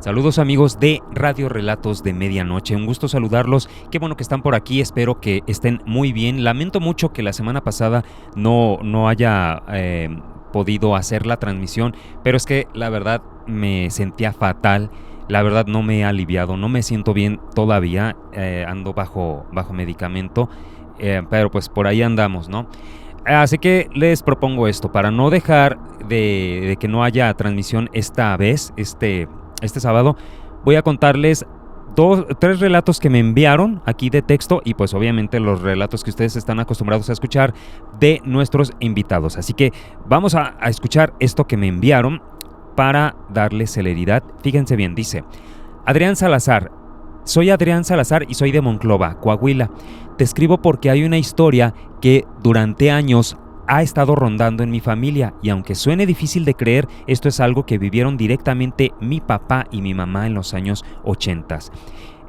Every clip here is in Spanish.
Saludos amigos de Radio Relatos de Medianoche, un gusto saludarlos, qué bueno que están por aquí, espero que estén muy bien. Lamento mucho que la semana pasada no haya podido hacer la transmisión, pero es que la verdad me sentía fatal, la verdad no me he aliviado, no me siento bien todavía, ando bajo medicamento, pero pues por ahí andamos, ¿no? Así que les propongo esto, para no dejar de que no haya transmisión esta vez, este sábado, voy a contarles tres relatos que me enviaron aquí de texto y pues obviamente los relatos que ustedes están acostumbrados a escuchar de nuestros invitados. Así que vamos a escuchar esto que me enviaron para darle celeridad. Fíjense bien, dice Adrián Salazar. Soy Adrián Salazar y soy de Monclova, Coahuila. Te escribo porque hay una historia que durante años ha estado rondando en mi familia y aunque suene difícil de creer, esto es algo que vivieron directamente mi papá y mi mamá en los años 80.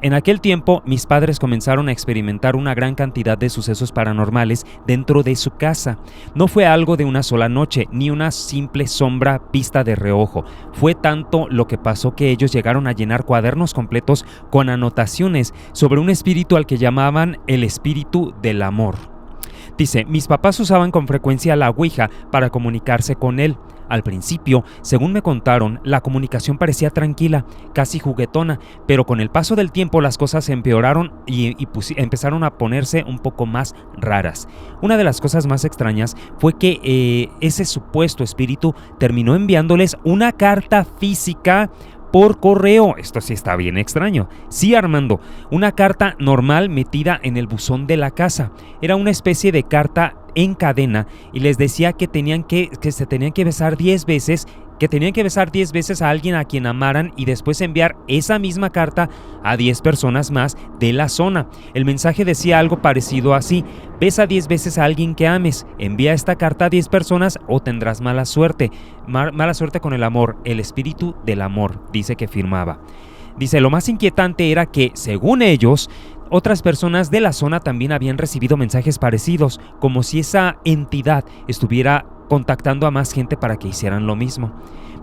En aquel tiempo, mis padres comenzaron a experimentar una gran cantidad de sucesos paranormales dentro de su casa. No fue algo de una sola noche, ni una simple sombra vista de reojo. Fue tanto lo que pasó que ellos llegaron a llenar cuadernos completos con anotaciones sobre un espíritu al que llamaban el espíritu del amor. Dice, mis papás usaban con frecuencia la ouija para comunicarse con él. Al principio, según me contaron, la comunicación parecía tranquila, casi juguetona, pero con el paso del tiempo las cosas se empeoraron y empezaron a ponerse un poco más raras. Una de las cosas más extrañas fue que ese supuesto espíritu terminó enviándoles una carta física por correo. Esto sí está bien extraño. Sí, Armando, una carta normal metida en el buzón de la casa. Era una especie de carta en cadena y les decía que se tenían que besar 10 veces, que tenían que besar 10 veces a alguien a quien amaran y después enviar esa misma carta a 10 personas más de la zona. El mensaje decía algo parecido así: besa 10 veces a alguien que ames, envía esta carta a 10 personas o tendrás mala suerte. Mala suerte con el amor, el espíritu del amor, dice que firmaba. Dice, lo más inquietante era que, según ellos, otras personas de la zona también habían recibido mensajes parecidos, como si esa entidad estuviera contactando a más gente para que hicieran lo mismo.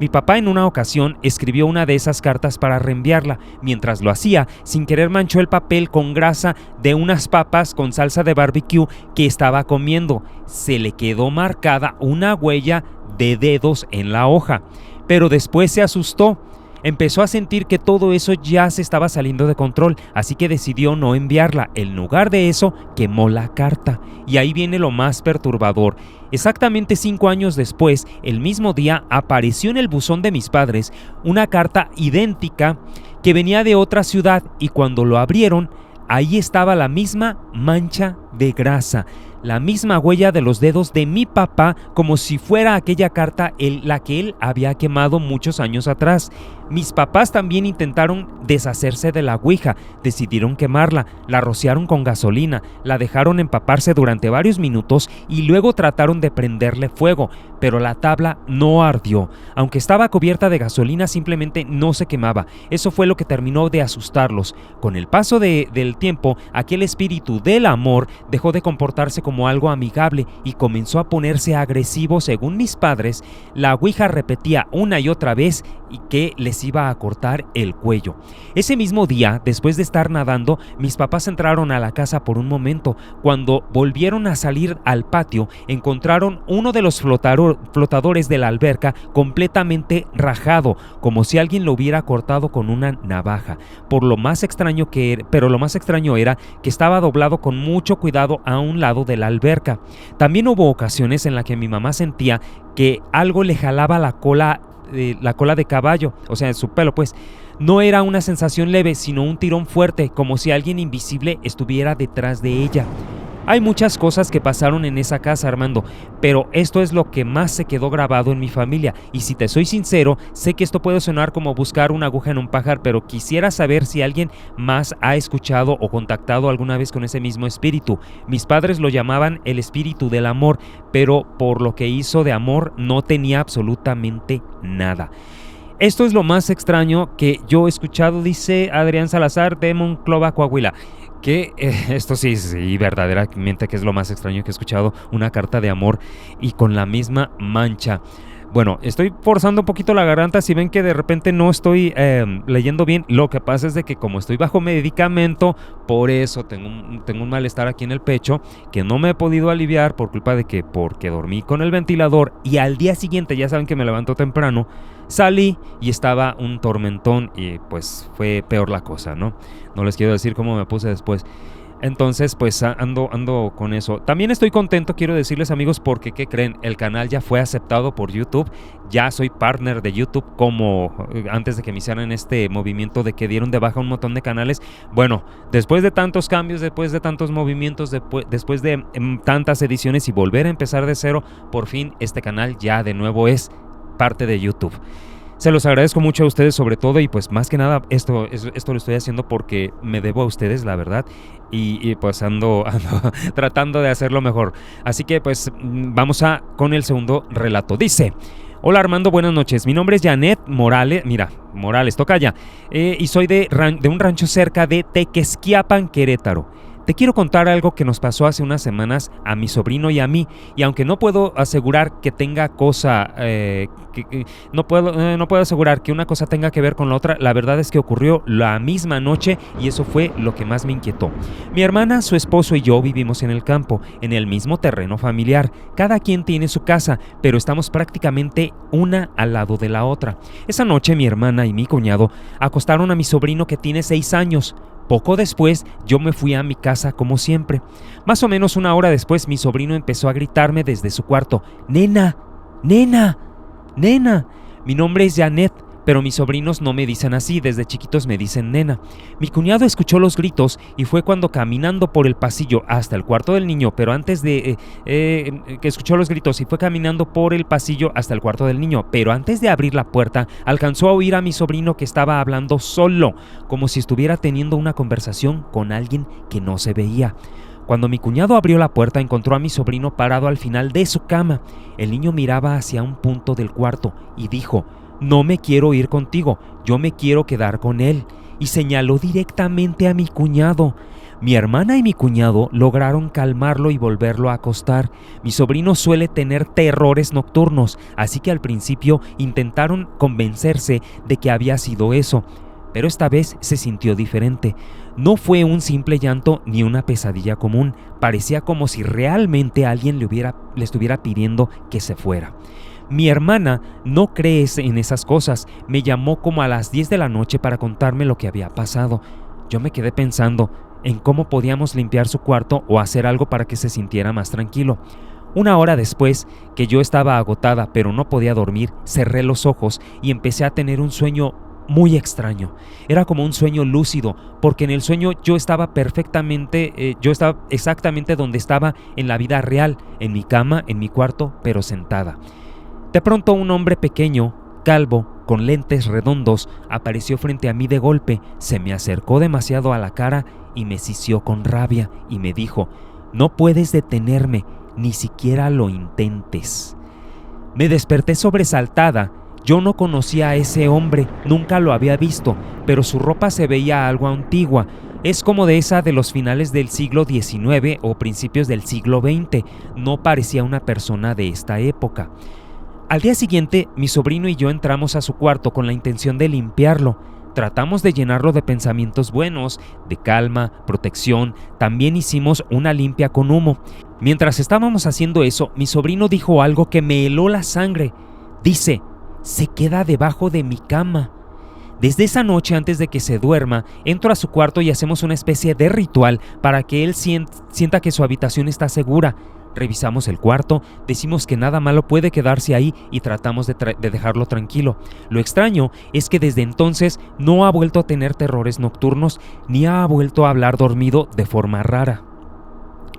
Mi papá en una ocasión escribió una de esas cartas para reenviarla. Mientras lo hacía, sin querer manchó el papel con grasa de unas papas con salsa de barbecue que estaba comiendo. Se le quedó marcada una huella de dedos en la hoja, pero después se asustó. Empezó a sentir que todo eso ya se estaba saliendo de control, así que decidió no enviarla. En lugar de eso, quemó la carta. Y ahí viene lo más perturbador. Exactamente 5 años después, el mismo día, apareció en el buzón de mis padres una carta idéntica que venía de otra ciudad y cuando lo abrieron, ahí estaba la misma mancha de grasa, la misma huella de los dedos de mi papá, como si fuera aquella carta la que él había quemado muchos años atrás. Mis papás también intentaron deshacerse de la ouija, decidieron quemarla, la rociaron con gasolina, la dejaron empaparse durante varios minutos y luego trataron de prenderle fuego, pero la tabla no ardió. Aunque estaba cubierta de gasolina, simplemente no se quemaba. Eso fue lo que terminó de asustarlos. Con el paso del tiempo, aquel espíritu del amor dejó de comportarse como algo amigable y comenzó a ponerse agresivo. Según mis padres, la ouija repetía una y otra vez y que les iba a cortar el cuello. Ese mismo día, después de estar nadando, mis papás entraron a la casa por un momento. Cuando volvieron a salir al patio, encontraron uno de los flotadores de la alberca completamente rajado, como si alguien lo hubiera cortado con una navaja. Pero lo más extraño era que estaba doblado con mucho cuidado a un lado de la alberca. También hubo ocasiones en las que mi mamá sentía que algo le jalaba la cola de caballo, o sea, su pelo, pues. No era una sensación leve, sino un tirón fuerte, como si alguien invisible estuviera detrás de ella. Hay muchas cosas que pasaron en esa casa, Armando, pero esto es lo que más se quedó grabado en mi familia. Y si te soy sincero, sé que esto puede sonar como buscar una aguja en un pajar, pero quisiera saber si alguien más ha escuchado o contactado alguna vez con ese mismo espíritu. Mis padres lo llamaban el espíritu del amor, pero por lo que hizo de amor no tenía absolutamente nada. Esto es lo más extraño que yo he escuchado, dice Adrián Salazar de Monclova, Coahuila. Que esto sí, verdaderamente que es lo más extraño que he escuchado, una carta de amor y con la misma mancha. Bueno, estoy forzando un poquito la garganta. Si ven que de repente no estoy leyendo bien, lo que pasa es de que como estoy bajo medicamento, por eso tengo un malestar aquí en el pecho que no me he podido aliviar por culpa de que porque dormí con el ventilador y al día siguiente, ya saben que me levanto temprano, salí y estaba un tormentón y pues fue peor la cosa, ¿no? No les quiero decir cómo me puse después. Entonces, pues ando con eso. También estoy contento, quiero decirles, amigos, porque ¿qué creen? El canal ya fue aceptado por YouTube. Ya soy partner de YouTube, como antes de que me hicieran este movimiento de que dieron de baja un montón de canales. Bueno, después de tantos cambios, después de tantos movimientos, después de tantas ediciones y volver a empezar de cero, por fin este canal ya de nuevo es parte de YouTube. Se los agradezco mucho a ustedes sobre todo y pues más que nada esto lo estoy haciendo porque me debo a ustedes, la verdad, y pues ando tratando de hacerlo mejor. Así que pues vamos con el segundo relato. Dice: hola Armando, buenas noches. Mi nombre es Janet Morales, Morales, toca ya, y soy de un rancho cerca de Tequesquiapan, Querétaro. Te quiero contar algo que nos pasó hace unas semanas a mi sobrino y a mí, y aunque no puedo asegurar que tenga no puedo asegurar que una cosa tenga que ver con la otra, la verdad es que ocurrió la misma noche y eso fue lo que más me inquietó. Mi hermana, su esposo y yo vivimos en el campo, en el mismo terreno familiar. Cada quien tiene su casa, pero estamos prácticamente una al lado de la otra. Esa noche mi hermana y mi cuñado acostaron a mi sobrino que tiene 6 años. Poco después, yo me fui a mi casa como siempre. Más o menos una hora después, mi sobrino empezó a gritarme desde su cuarto: ¡Nena! ¡Nena! ¡Nena! Mi nombre es Janet, pero mis sobrinos no me dicen así, desde chiquitos me dicen nena. Mi cuñado escuchó los gritos y fue cuando caminando por el pasillo hasta el cuarto del niño, pero antes de abrir la puerta, alcanzó a oír a mi sobrino que estaba hablando solo, como si estuviera teniendo una conversación con alguien que no se veía. Cuando mi cuñado abrió la puerta, encontró a mi sobrino parado al final de su cama. El niño miraba hacia un punto del cuarto y dijo: no me quiero ir contigo, yo me quiero quedar con él, y señaló directamente a mi cuñado. Mi hermana y mi cuñado lograron calmarlo y volverlo a acostar. Mi sobrino suele tener terrores nocturnos, así que al principio intentaron convencerse de que había sido eso, pero esta vez se sintió diferente. No fue un simple llanto ni una pesadilla común, parecía como si realmente alguien le estuviera pidiendo que se fuera. Mi hermana no cree en esas cosas. Me llamó como a las 10 de la noche para contarme lo que había pasado. Yo me quedé pensando en cómo podíamos limpiar su cuarto o hacer algo para que se sintiera más tranquilo. Una hora después, que yo estaba agotada pero no podía dormir, cerré los ojos y empecé a tener un sueño muy extraño. Era como un sueño lúcido, porque en el sueño yo estaba exactamente donde estaba en la vida real, en mi cama, en mi cuarto, pero sentada. De pronto un hombre pequeño, calvo, con lentes redondos, apareció frente a mí de golpe, se me acercó demasiado a la cara y me sisió con rabia y me dijo: no puedes detenerme, ni siquiera lo intentes. Me desperté sobresaltada. Yo no conocía a ese hombre, nunca lo había visto, pero su ropa se veía algo antigua. Es como de esa de los finales del siglo XIX o principios del siglo XX. No parecía una persona de esta época. Al día siguiente, mi sobrino y yo entramos a su cuarto con la intención de limpiarlo. Tratamos de llenarlo de pensamientos buenos, de calma, protección. También hicimos una limpia con humo. Mientras estábamos haciendo eso, mi sobrino dijo algo que me heló la sangre. Dice: se queda debajo de mi cama. Desde esa noche, antes de que se duerma, entro a su cuarto y hacemos una especie de ritual para que él sienta que su habitación está segura. Revisamos el cuarto, decimos que nada malo puede quedarse ahí y tratamos de dejarlo tranquilo. Lo extraño es que desde entonces no ha vuelto a tener terrores nocturnos ni ha vuelto a hablar dormido de forma rara.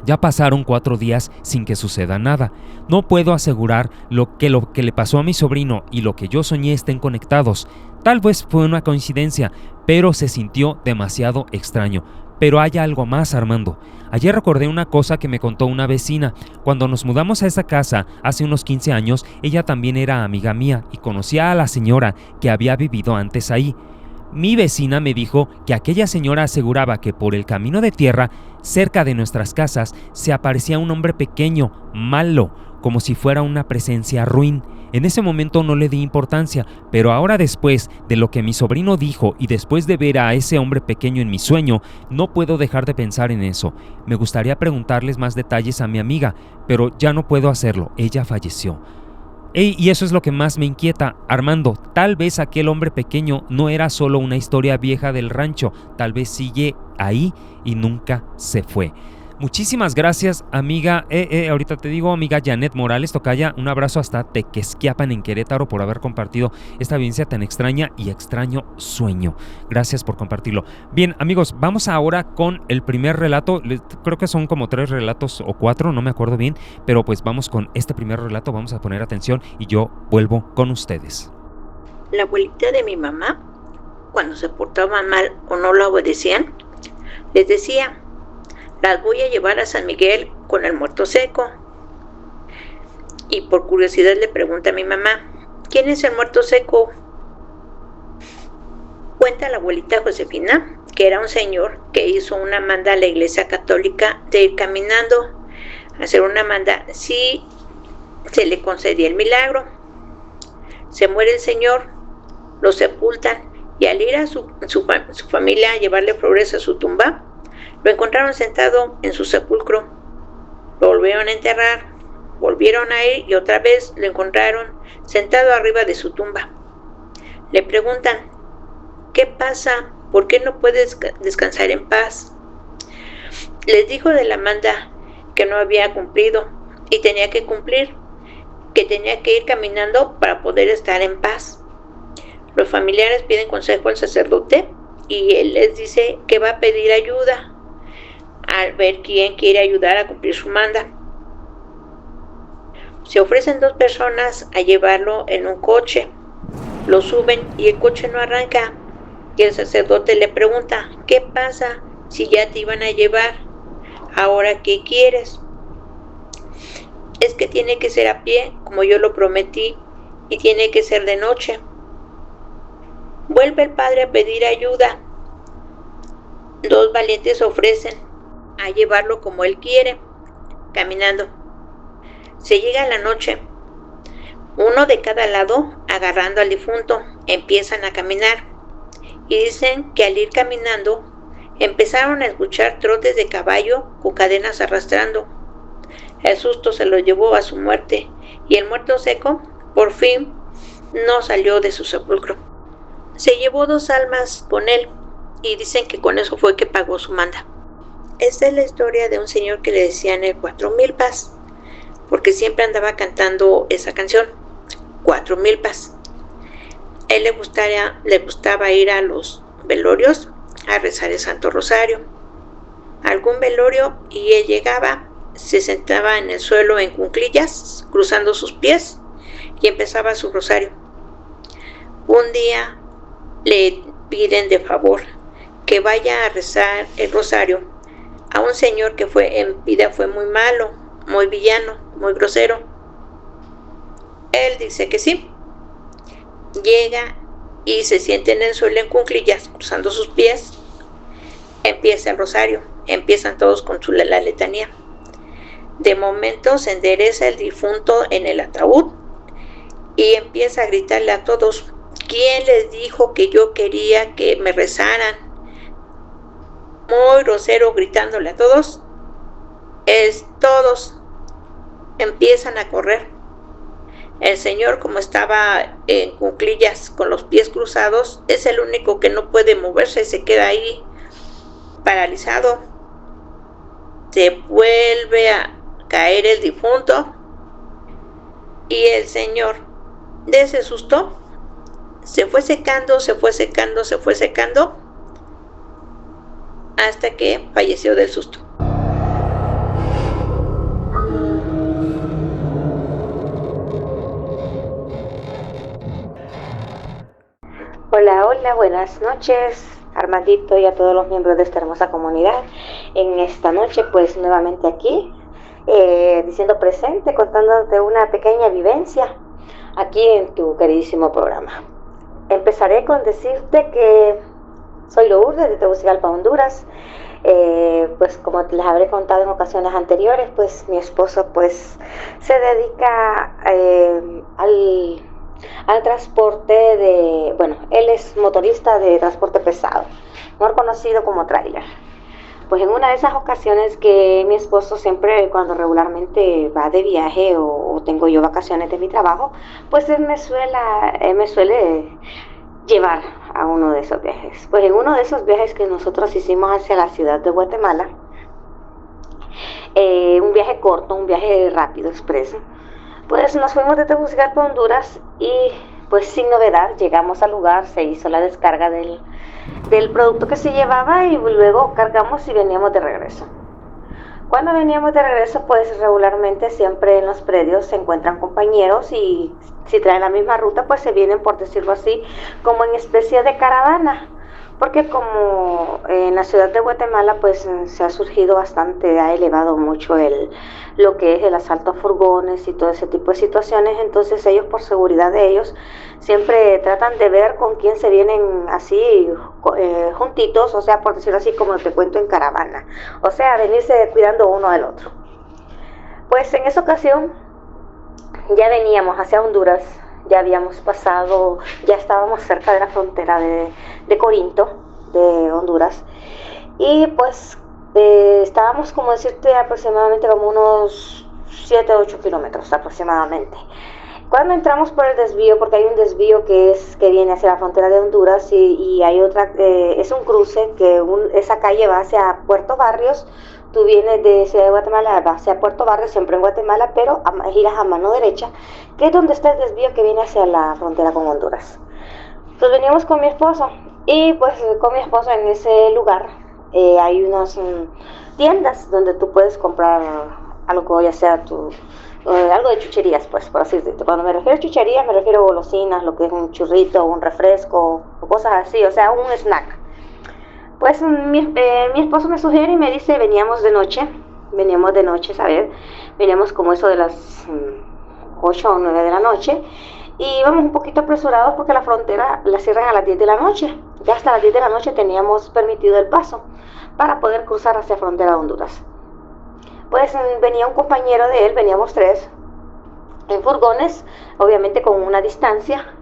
Ya pasaron 4 días sin que suceda nada. No puedo asegurar lo que le pasó a mi sobrino y lo que yo soñé estén conectados. Tal vez fue una coincidencia, pero se sintió demasiado extraño. Pero hay algo más, Armando. Ayer recordé una cosa que me contó una vecina. Cuando nos mudamos a esa casa hace unos 15 años, ella también era amiga mía y conocía a la señora que había vivido antes ahí. Mi vecina me dijo que aquella señora aseguraba que por el camino de tierra, cerca de nuestras casas, se aparecía un hombre pequeño, malo, como si fuera una presencia ruin. En ese momento no le di importancia, pero ahora después de lo que mi sobrino dijo y después de ver a ese hombre pequeño en mi sueño, no puedo dejar de pensar en eso. Me gustaría preguntarles más detalles a mi amiga, pero ya no puedo hacerlo, ella falleció. Y eso es lo que más me inquieta, Armando. Tal vez aquel hombre pequeño no era solo una historia vieja del rancho, tal vez sigue ahí y nunca se fue. Muchísimas gracias, amiga. Ahorita te digo, amiga Janet Morales Tocaya, un abrazo hasta Tequesquiapan en Querétaro por haber compartido esta vivencia tan extraña y extraño sueño. Gracias por compartirlo. Bien, amigos, vamos ahora con el primer relato. Creo que son como 3 relatos o 4, no me acuerdo bien, pero pues vamos con este primer relato, vamos a poner atención y yo vuelvo con ustedes. La abuelita de mi mamá, cuando se portaban mal o no la obedecían, les decía: las voy a llevar a San Miguel con el muerto seco. Y por curiosidad le pregunta a mi mamá: ¿quién es el muerto seco? Cuenta la abuelita Josefina que era un señor que hizo una manda a la iglesia católica de ir caminando a hacer una manda si se le concedía el milagro. Se muere el señor, lo sepultan y al ir a su familia a llevarle flores a su tumba, lo encontraron sentado en su sepulcro. Lo volvieron a enterrar, volvieron a ir y otra vez lo encontraron sentado arriba de su tumba. Le preguntan: ¿qué pasa? ¿Por qué no puedes descansar en paz? Les dijo de la manda que no había cumplido y tenía que cumplir, que tenía que ir caminando para poder estar en paz. Los familiares piden consejo al sacerdote y él les dice que va a pedir ayuda al ver quién quiere ayudar a cumplir su manda. Se ofrecen 2 personas a llevarlo en un coche. Lo suben y el coche no arranca. Y el sacerdote le pregunta: ¿qué pasa si ya te iban a llevar? ¿Ahora qué quieres? Es que tiene que ser a pie, como yo lo prometí, y tiene que ser de noche. Vuelve el padre a pedir ayuda. 2 valientes ofrecen a llevarlo como él quiere, caminando. Se llega la noche. Uno de cada lado, agarrando al difunto, empiezan a caminar. Y dicen que al ir caminando, empezaron a escuchar trotes de caballo con cadenas arrastrando. El susto se lo llevó a su muerte, y el muerto seco, por fin, no salió de su sepulcro. Se llevó 2 almas con él, y dicen que con eso fue que pagó su manda. Esta es la historia de un señor que le decían el 4 milpas, porque siempre andaba cantando esa canción, 4 milpas. A él le gustaba ir a los velorios a rezar el Santo Rosario. A algún velorio y él llegaba, se sentaba en el suelo en cuclillas, cruzando sus pies y empezaba su rosario. Un día le piden de favor que vaya a rezar el rosario a un señor que en vida fue muy malo, muy villano, muy grosero. Él dice que sí. Llega y se siente en el suelo en cuclillas, cruzando sus pies. Empieza el rosario, empiezan todos con la letanía. De momento se endereza el difunto en el ataúd y empieza a gritarle a todos: ¿quién les dijo que yo quería que me rezaran? Muy grosero, gritándole a todos. Todos empiezan a correr. El señor, como estaba en cuclillas con los pies cruzados, es el único que no puede moverse, se queda ahí paralizado. Se vuelve a caer el difunto y el señor, de ese susto, se fue secando hasta que falleció del susto. Hola, buenas noches, Armandito, y a todos los miembros de esta hermosa comunidad. En esta noche, pues nuevamente aquí, diciendo presente, contándote una pequeña vivencia aquí en tu queridísimo programa. empezaré con decirte que soy Lourdes de Tegucigalpa, Honduras. Pues como les habré contado en ocasiones anteriores, pues mi esposo pues se dedica al transporte bueno, él es motorista de transporte pesado, mejor conocido como tráiler. Pues en una de esas ocasiones que mi esposo siempre, cuando regularmente va de viaje o tengo yo vacaciones de mi trabajo, pues él me suele llevar a uno de esos viajes. Pues en uno de esos viajes que nosotros hicimos hacia la ciudad de Guatemala, un viaje corto, un viaje rápido, expreso, pues nos fuimos de Tegucigalpa a Honduras y pues sin novedad llegamos al lugar, se hizo la descarga del producto que se llevaba y luego cargamos y veníamos de regreso. Cuando veníamos de regreso, pues regularmente siempre en los predios se encuentran compañeros y si traen la misma ruta, pues se vienen, por decirlo así, como en especie de caravana. Porque como en la ciudad de Guatemala pues se ha surgido bastante, ha elevado mucho lo que es el asalto a furgones y todo ese tipo de situaciones, entonces ellos por seguridad de ellos siempre tratan de ver con quién se vienen así juntitos, o sea, por decirlo así, como te cuento, en caravana, o sea, venirse cuidando uno del otro. Pues en esa ocasión ya veníamos hacia Honduras, ya habíamos pasado, ya estábamos cerca de la frontera de Corinto, de Honduras, y pues estábamos, como decirte, aproximadamente como unos 7 o 8 kilómetros aproximadamente. Cuando entramos por el desvío, porque hay un desvío que viene hacia la frontera de Honduras y hay otra, es un cruce esa calle va hacia Puerto Barrios. Tú vienes de Ciudad de Guatemala, vas hacia Puerto Barrios, siempre en Guatemala, pero giras a mano derecha, que es donde está el desvío que viene hacia la frontera con Honduras. Entonces veníamos con mi esposo y pues con mi esposo en ese lugar hay unas tiendas donde tú puedes comprar algo, ya sea algo de chucherías, pues, por así decirlo. Cuando me refiero a chucherías, me refiero a golosinas, lo que es un churrito, un refresco, o cosas así, o sea, un snack. Pues mi esposo me sugiere y me dice, veníamos de noche, ¿sabes? Veníamos como eso de las 8 o 9 de la noche y íbamos un poquito apresurados porque la frontera la cierran a las 10 de la noche. Ya hasta las 10 de la noche teníamos permitido el paso para poder cruzar hacia frontera de Honduras. Pues venía un compañero de él, veníamos 3 en furgones, obviamente con una distancia.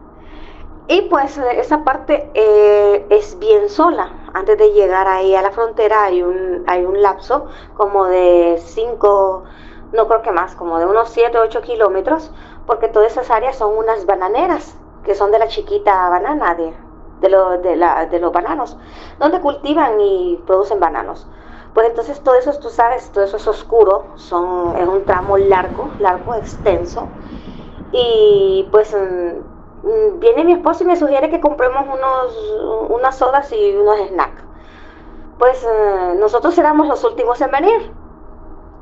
Y pues esa parte es bien sola. Antes de llegar ahí a la frontera hay un lapso como de 5, no creo que más, como de unos 7 o 8 kilómetros, porque todas esas áreas son unas bananeras, que son de la chiquita banana, de los bananos, donde cultivan y producen bananos. Pues entonces todo eso, tú sabes, todo eso es oscuro, es un tramo largo, extenso, y pues viene mi esposo y me sugiere que compremos unas sodas y unos snacks. Pues nosotros éramos los últimos en venir.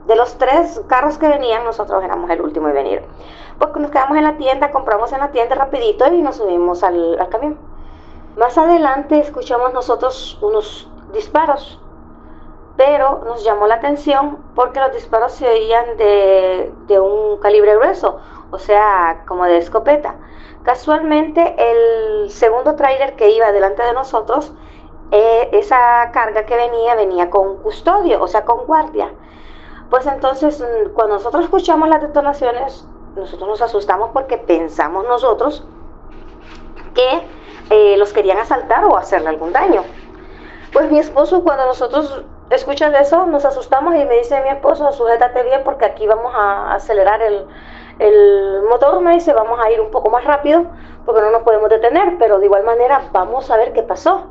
De los 3 carros que venían, nosotros éramos el último en venir. Pues nos quedamos en la tienda, compramos en la tienda rapidito y nos subimos al camión. Más adelante escuchamos nosotros unos disparos, pero nos llamó la atención porque los disparos se oían de un calibre grueso, o sea, como de escopeta. Casualmente el segundo tráiler que iba delante de nosotros, esa carga que venía con custodio, o sea, con guardia. Pues entonces cuando nosotros escuchamos las detonaciones, nosotros nos asustamos porque pensamos nosotros que los querían asaltar o hacerle algún daño. Pues mi esposo, cuando nosotros escuchamos eso, nos asustamos y me dice mi esposo, sujétate bien porque aquí vamos a acelerar el motor, me dice, vamos a ir un poco más rápido porque no nos podemos detener, pero de igual manera vamos a ver qué pasó.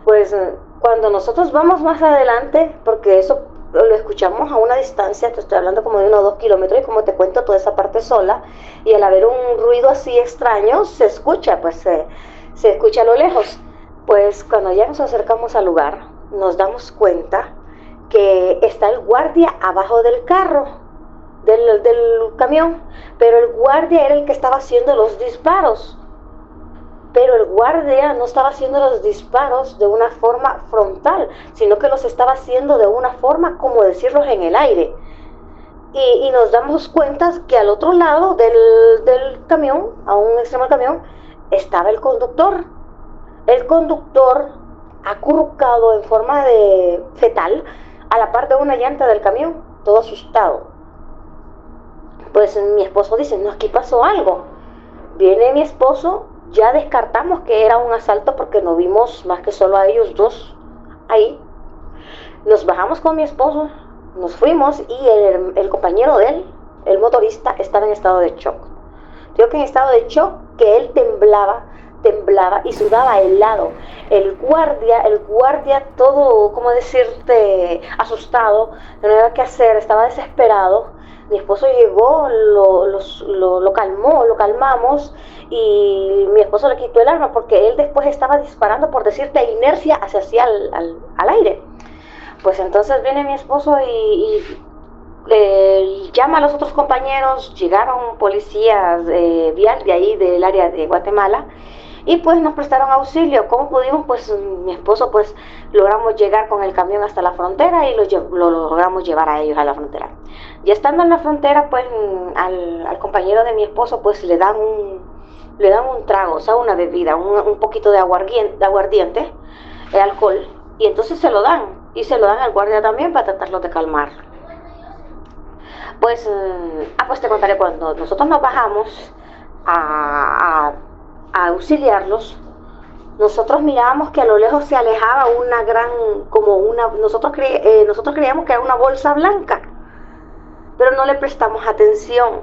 Pues cuando nosotros vamos más adelante, porque eso lo escuchamos a una distancia, te estoy hablando como de 1 o 2 kilómetros y como te cuento toda esa parte sola, y al haber un ruido así extraño se escucha, pues se escucha a lo lejos. Pues cuando ya nos acercamos al lugar nos damos cuenta que está el guardia abajo del carro, del camión, pero el guardia era el que estaba haciendo los disparos. Pero el guardia no estaba haciendo los disparos de una forma frontal, sino que los estaba haciendo de una forma, como decirlos, en el aire. Y nos damos cuenta que al otro lado del camión, a un extremo del camión, estaba el conductor. El conductor acurrucado en forma de fetal a la par de una llanta del camión, todo asustado. Pues mi esposo dice, no, aquí pasó algo. Viene mi esposo, ya descartamos que era un asalto porque no vimos más que solo a ellos dos ahí. Nos bajamos con mi esposo, nos fuimos y el compañero de él, el motorista, estaba en estado de shock. Digo que en estado de shock, que él temblaba y sudaba helado. El guardia todo, ¿cómo decirte?, asustado, no había qué hacer, estaba desesperado. Mi esposo llegó, lo calmó, lo calmamos, y mi esposo le quitó el arma porque él después estaba disparando, por decirte, a inercia hacia al aire. Pues entonces viene mi esposo y llama a los otros compañeros. Llegaron policías vial de ahí, del área de Guatemala, y pues nos prestaron auxilio. ¿Cómo pudimos? Pues mi esposo, pues logramos llegar con el camión hasta la frontera y lo logramos llevar a ellos a la frontera. Ya estando en la frontera, pues al compañero de mi esposo, pues le dan un trago, o sea, una bebida, un poquito de aguardiente, alcohol, y entonces se lo dan al guardia también para tratarlo de calmar. Pues te contaré. Cuando nosotros nos bajamos a auxiliarlos, nosotros mirábamos que a lo lejos se alejaba nosotros creíamos que era una bolsa blanca, pero no le prestamos atención.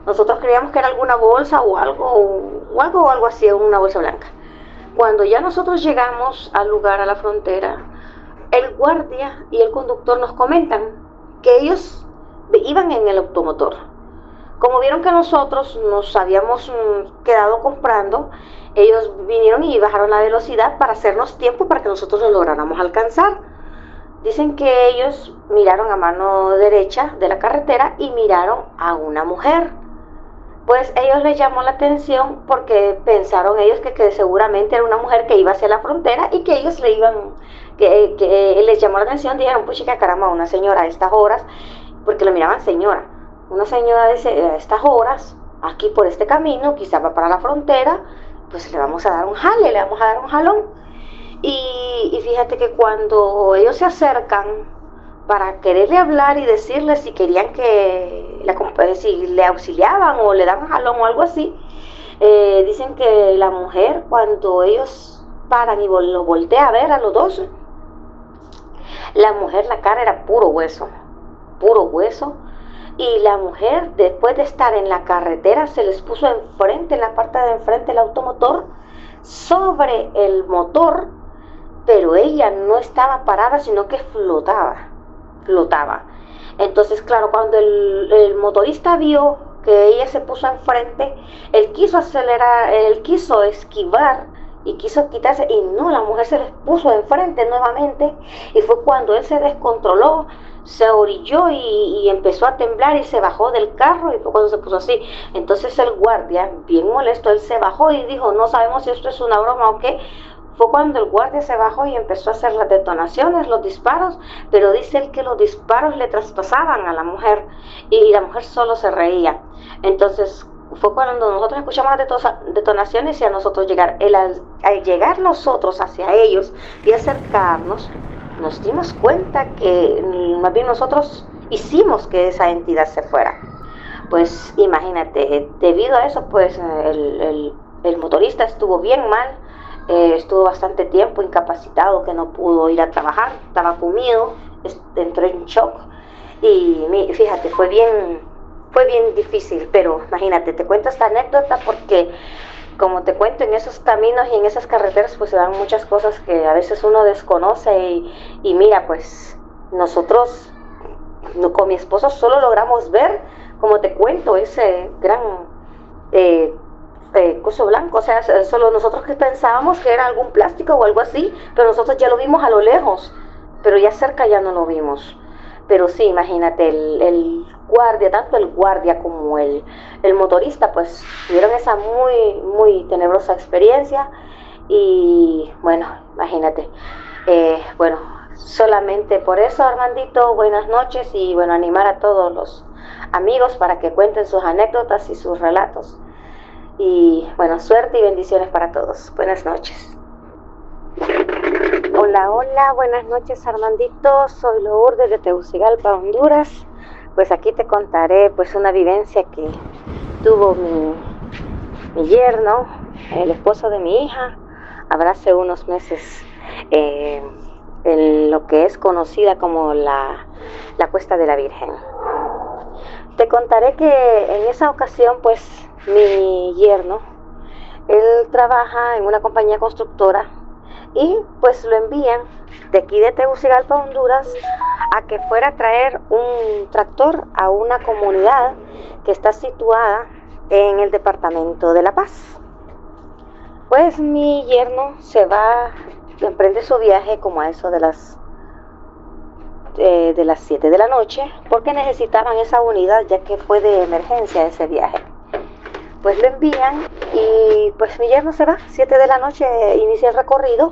Nosotros creíamos que era alguna bolsa o algo así, una bolsa blanca. Cuando ya nosotros llegamos al lugar, a la frontera, el guardia y el conductor nos comentan que ellos iban en el automotor. Como vieron que nosotros nos habíamos quedado comprando, ellos vinieron y bajaron la velocidad para hacernos tiempo para que nosotros lo lográramos alcanzar. Dicen que ellos miraron a mano derecha de la carretera y miraron a una mujer. Pues ellos les llamó la atención porque pensaron ellos que seguramente era una mujer que iba hacia la frontera y que ellos que les llamó la atención. Dijeron, pues chica, caramba, una señora a estas horas, porque lo miraban señora. Una señora a estas horas, aquí por este camino, quizá va para la frontera, pues le vamos a dar un jale, le vamos a dar un jalón. Y fíjate que cuando ellos se acercan para quererle hablar y decirle si querían si le auxiliaban o le daban un jalón o algo así, dicen que la mujer, cuando ellos paran y lo voltea a ver a los dos, la mujer, la cara era puro hueso, y la mujer, después de estar en la carretera, se les puso enfrente, en la parte de enfrente, el automotor, sobre el motor, pero ella no estaba parada, sino que flotaba. Entonces, claro, cuando el motorista vio que ella se puso enfrente, él quiso acelerar, él quiso esquivar y quiso quitarse, y no, la mujer se les puso enfrente nuevamente, y fue cuando él se descontroló, se orilló y empezó a temblar y se bajó del carro, y fue cuando se puso así. Entonces el guardia, bien molesto, él se bajó y dijo, no sabemos si esto es una broma o qué. Fue cuando el guardia se bajó y empezó a hacer las detonaciones, los disparos, pero dice él que los disparos le traspasaban a la mujer y la mujer solo se reía. Entonces fue cuando nosotros escuchamos las detonaciones y a nosotros llegar. Al llegar nosotros hacia ellos y acercarnos, nos dimos cuenta que más bien nosotros hicimos que esa entidad se fuera. Pues imagínate, debido a eso, pues el motorista estuvo bien mal. Estuvo bastante tiempo incapacitado, que no pudo ir a trabajar, estaba con miedo, entró en shock, y fíjate, fue bien difícil. Pero imagínate, te cuento esta anécdota porque, como te cuento, en esos caminos y en esas carreteras pues se dan muchas cosas que a veces uno desconoce, y mira, pues nosotros con mi esposo solo logramos ver, como te cuento, ese gran coso blanco, o sea, solo nosotros que pensábamos que era algún plástico o algo así, pero nosotros ya lo vimos a lo lejos, pero ya cerca ya no lo vimos. Pero sí, imagínate, el guardia, tanto el guardia como el motorista, pues tuvieron esa muy tenebrosa experiencia. Y bueno, imagínate, bueno, solamente por eso, Armandito, buenas noches, y bueno, animar a todos los amigos para que cuenten sus anécdotas y sus relatos. Y bueno, suerte y bendiciones para todos. Buenas noches. Hola, hola, buenas noches Armandito, soy Lourdes de Tegucigalpa, Honduras. Pues aquí te contaré pues una vivencia que tuvo mi yerno, el esposo de mi hija, habrá hace unos meses, en lo que es conocida como la Cuesta de la Virgen. Te contaré que en esa ocasión pues mi yerno, él trabaja en una compañía constructora y pues lo envían de aquí de Tegucigalpa, Honduras, a que fuera a traer un tractor a una comunidad que está situada en el departamento de La Paz. Pues mi yerno se va, emprende su viaje como a eso de las 7 de la noche, porque necesitaban esa unidad ya que fue de emergencia ese viaje. Pues lo envían y pues mi yerno se va, 7 de la noche inicia el recorrido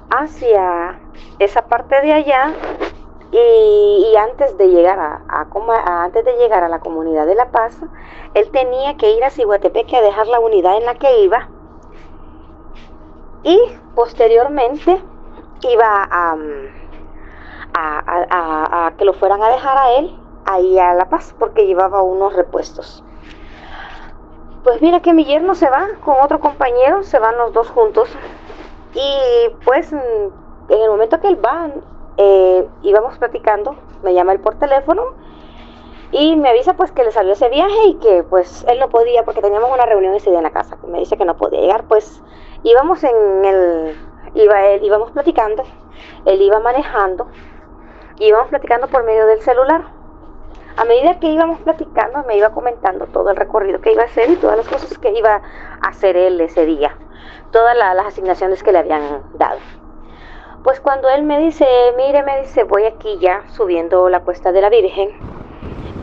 hacia esa parte de allá y antes de llegar antes de llegar a la comunidad de La Paz, él tenía que ir a Ciguatepeque a dejar la unidad en la que iba y posteriormente iba a que lo fueran a dejar a él ahí a La Paz porque llevaba unos repuestos. Pues mira que mi yerno se va con otro compañero, se van los dos juntos y pues en el momento que él va, íbamos platicando, me llama él por teléfono y me avisa pues que le salió ese viaje y que pues él no podía porque teníamos una reunión ese día en la casa, me dice que no podía llegar. Pues íbamos platicando, él iba manejando y íbamos platicando por medio del celular. A medida que íbamos platicando, me iba comentando todo el recorrido que iba a hacer y todas las cosas que iba a hacer él ese día, todas las asignaciones que le habían dado. Pues cuando él me dice, mire, me dice, voy aquí ya subiendo la Cuesta de la Virgen.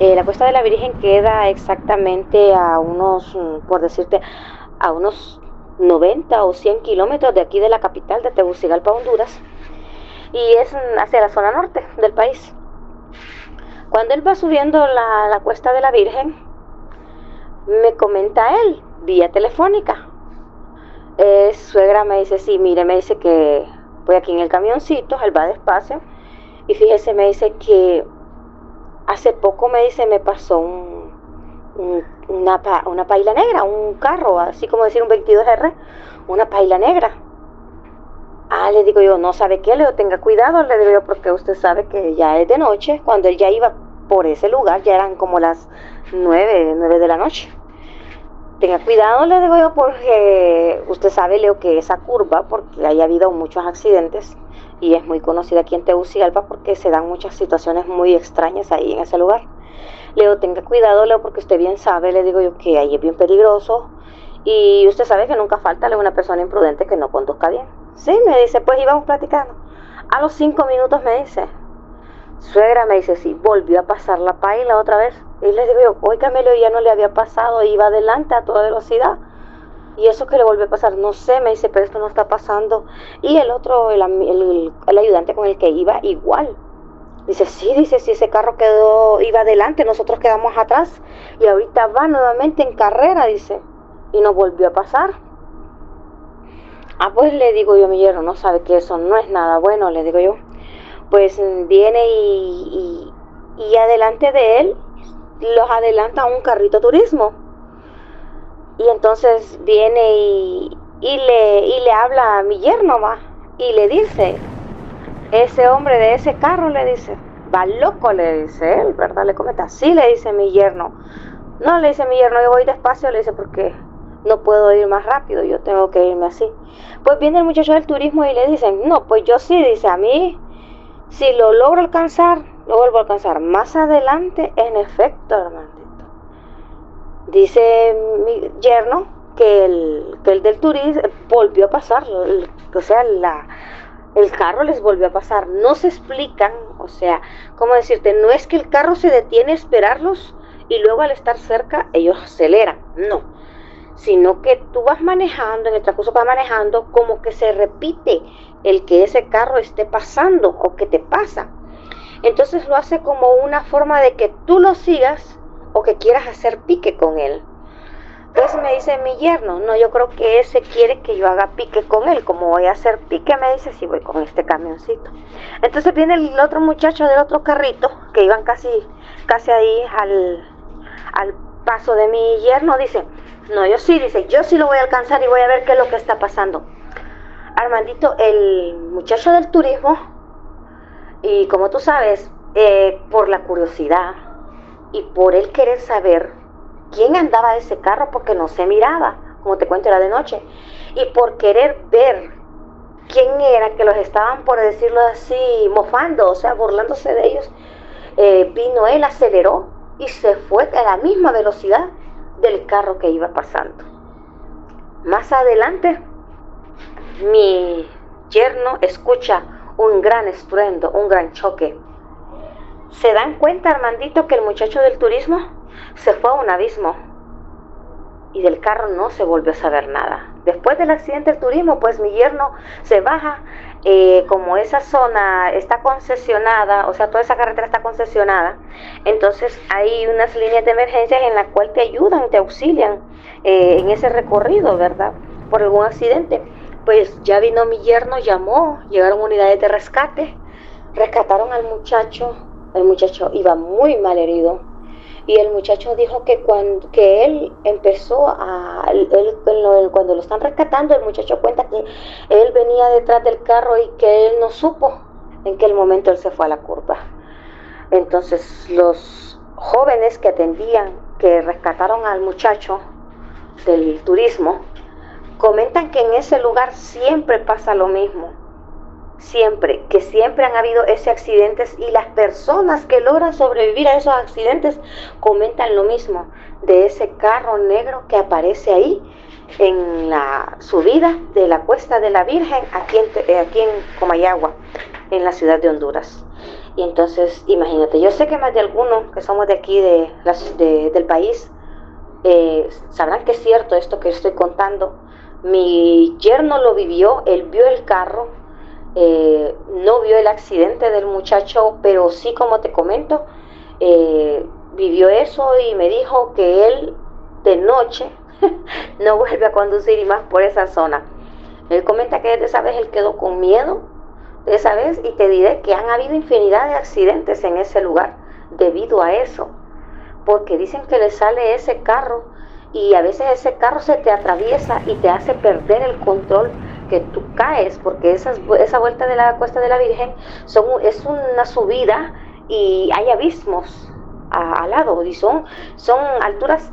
La Cuesta de la Virgen queda exactamente a unos, por decirte, a unos 90 o 100 kilómetros de aquí de la capital de Tegucigalpa, Honduras, y es hacia la zona norte del país. Cuando él va subiendo la Cuesta de la Virgen, me comenta él, vía telefónica. Suegra, me dice, sí, mire, me dice que voy aquí en el camioncito, él va despacio, y fíjese, me dice que hace poco, me dice, me pasó una paila negra, un carro, así como decir un 22R, una paila negra. Le digo yo, no sabe qué, le digo, tenga cuidado, le digo yo, porque usted sabe que ya es de noche. Cuando él ya iba por ese lugar, ya eran como las 9 de la noche. Tenga cuidado, le digo yo, porque usted sabe, Leo, que esa curva, porque haya habido muchos accidentes y es muy conocida aquí en Tegucigalpa porque se dan muchas situaciones muy extrañas ahí en ese lugar. Leo, tenga cuidado, Leo, porque usted bien sabe, le digo yo, que ahí es bien peligroso y usted sabe que nunca falta una persona imprudente que no conduzca bien. Sí, me dice, pues íbamos platicando. A los 5 minutos me dice, suegra, me dice, sí, volvió a pasar la paila otra vez. Y le digo yo, óigame, ya no le había pasado, iba adelante a toda velocidad. Y eso que le volvió a pasar, no sé, me dice, pero esto no está pasando. Y el otro, el ayudante con el que iba, igual. Dice, sí, si ese carro iba adelante, nosotros quedamos atrás. Y ahorita va nuevamente en carrera, dice. Y nos volvió a pasar. Pues le digo yo a mi yerno, no sabe que eso no es nada bueno, le digo yo. Pues viene y adelante de él los adelanta un carrito turismo. Y entonces viene y le habla a mi yerno, va, y le dice, ese hombre de ese carro, le dice, va loco, le dice él, ¿verdad? Le comenta, sí, le dice mi yerno. No, le dice mi yerno, yo voy despacio, le dice, porque no puedo ir más rápido, yo tengo que irme así. Pues viene el muchacho del turismo y le dicen, no, pues yo sí, dice, a mí, si lo logro alcanzar, lo vuelvo a alcanzar más adelante, en efecto, hermanito. Dice mi yerno que el del turismo volvió a pasar, o sea, el carro les volvió a pasar. No se explican, o sea, ¿cómo decirte? No es que el carro se detiene a esperarlos y luego al estar cerca ellos aceleran, no, sino que tú vas manejando, en el transcurso vas manejando, como que se repite el que ese carro esté pasando o que te pasa. Entonces lo hace como una forma de que tú lo sigas o que quieras hacer pique con él. Entonces me dice mi yerno, no, yo creo que ese quiere que yo haga pique con él. Como voy a hacer pique, me dice, si voy con este camioncito. Entonces viene el otro muchacho del otro carrito, que iban casi ahí al paso de mi yerno, dice, no, yo sí lo voy a alcanzar y voy a ver qué es lo que está pasando. Armandito, el muchacho del turismo, y como tú sabes, por la curiosidad y por él querer saber quién andaba ese carro, porque no se miraba, como te cuento, era de noche, y por querer ver quién era que los estaban, por decirlo así, mofando, o sea, burlándose de ellos, vino él, aceleró y se fue a la misma velocidad del carro que iba pasando. Más adelante, mi yerno escucha un gran estruendo, un gran choque. Se dan cuenta, Armandito, que el muchacho del turismo se fue a un abismo y del carro no se volvió a saber nada. Después del accidente del turismo, pues mi yerno se baja, como esa zona está concesionada, o sea, toda esa carretera está concesionada, entonces hay unas líneas de emergencias en las cuales te ayudan, te auxilian en ese recorrido, ¿verdad? Por algún accidente. Pues ya vino mi yerno, llamó, llegaron unidades de rescate, rescataron al muchacho. El muchacho iba muy mal herido y el muchacho dijo que él empezó cuando lo están rescatando, el muchacho cuenta que él venía detrás del carro y que él no supo en qué momento él se fue a la curva. Entonces los jóvenes que atendían, que rescataron al muchacho del turismo, comentan que en ese lugar siempre pasa lo mismo. Siempre han habido esos accidentes y las personas que logran sobrevivir a esos accidentes comentan lo mismo de ese carro negro que aparece ahí en la subida de la Cuesta de la Virgen aquí en Comayagua, en la ciudad de Honduras. Y entonces imagínate, yo sé que más de algunos que somos de aquí del país sabrán que es cierto esto que estoy contando. Mi yerno lo vivió, él vio el carro. No vio el accidente del muchacho, pero sí, como te comento, vivió eso y me dijo que él de noche no vuelve a conducir y más por esa zona. Él comenta que desde esa vez él quedó con miedo de esa vez, y te diré que han habido infinidad de accidentes en ese lugar debido a eso, porque dicen que le sale ese carro y a veces ese carro se te atraviesa y te hace perder el control, que tú caes, porque esa vuelta de la Cuesta de la Virgen es una subida y hay abismos al lado y son alturas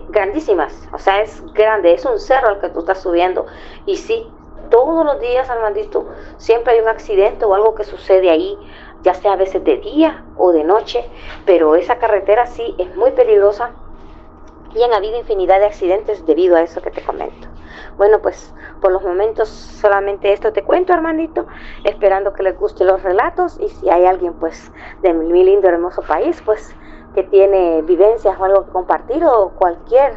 grandísimas, o sea, es grande, es un cerro al que tú estás subiendo. Y sí, todos los días, Armandito, siempre hay un accidente o algo que sucede ahí, ya sea a veces de día o de noche, pero esa carretera sí es muy peligrosa y han habido infinidad de accidentes debido a eso que te comento. Bueno, pues por los momentos solamente esto te cuento, Armandito, esperando que les gusten los relatos, y si hay alguien pues de mi lindo hermoso país pues que tiene vivencias o algo que compartir, o cualquier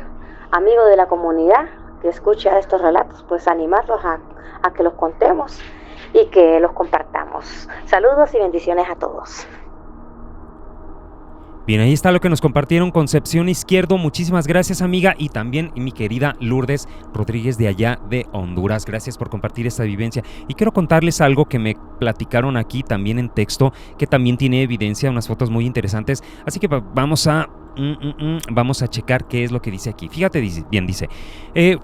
amigo de la comunidad que escuche estos relatos, pues animarlos a que los contemos y que los compartamos. Saludos y bendiciones a todos. Bien, ahí está lo que nos compartieron Concepción Izquierdo. Muchísimas gracias, amiga, y también mi querida Lourdes Rodríguez de allá de Honduras. Gracias por compartir esta vivencia. Y quiero contarles algo que me platicaron aquí también en texto, que también tiene evidencia, unas fotos muy interesantes. Así que vamos a checar qué es lo que dice aquí. Fíjate, dice,